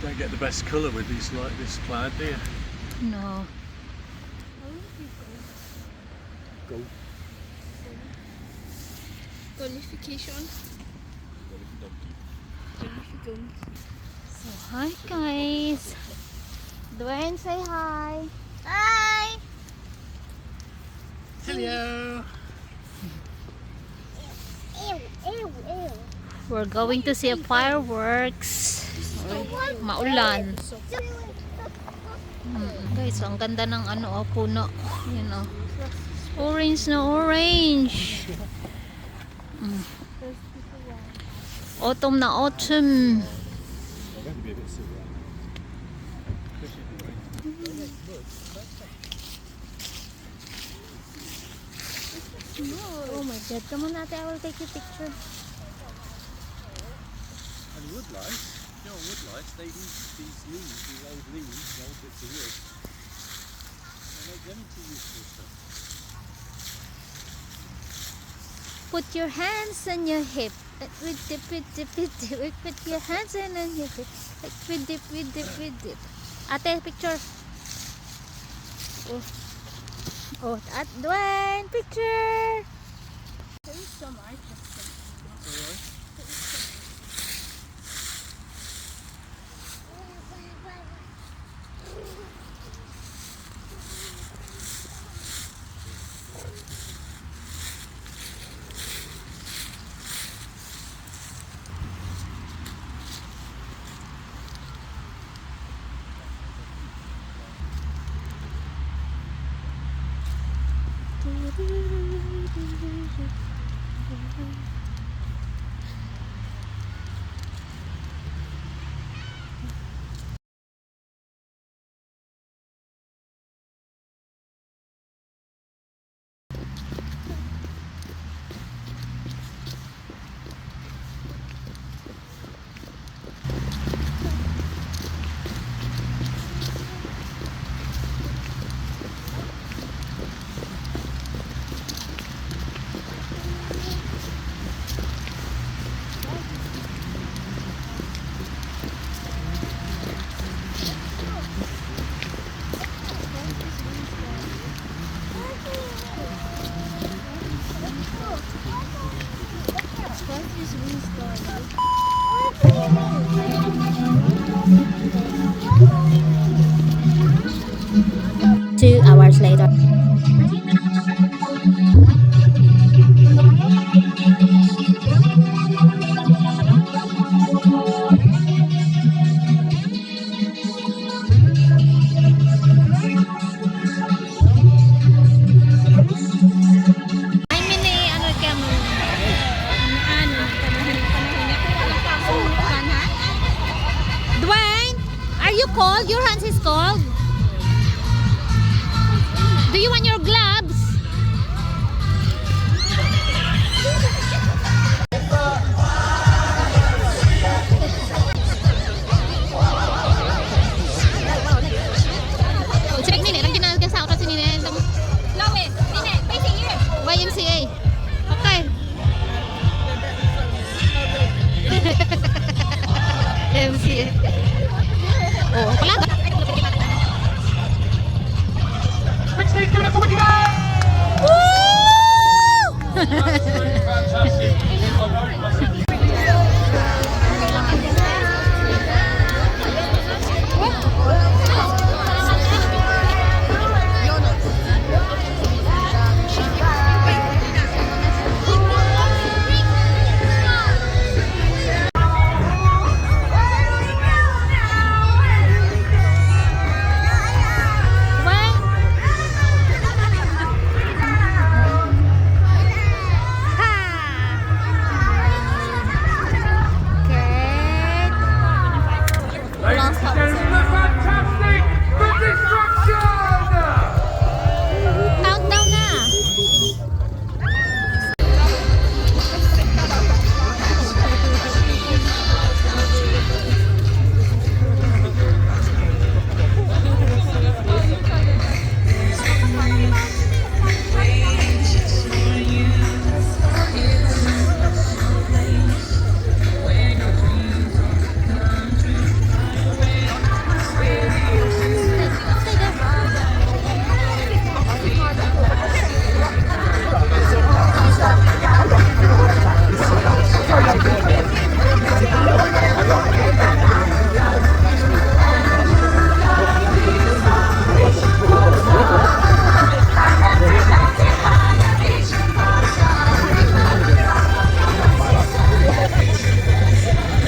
Don't get the best colour with these like this cloud, do you? No. Go. Qualification. So, hi guys. Dwayne, say hi. Hi. Hello. We're going to see a fireworks. Maulan. Guys, ang ganda ng ano, puno. You know. Orange na orange. Autumn na autumn. Oh my god, come on ate, I will take your picture. And woodlice, you know, woodlice, they use these leaves, these old bits of wood. They make them into useful stuff. Put your hands on your hip. With dip. Put your hands on your hip. With dip. Ate, picture. Oh, at Dwayne, picture. There is some artists. Two hours later. Dwayne, are you cold? Your hands is cold. Do you want your gloves? YMCA. Okay. YMCA. Oh, wala ba? Yes.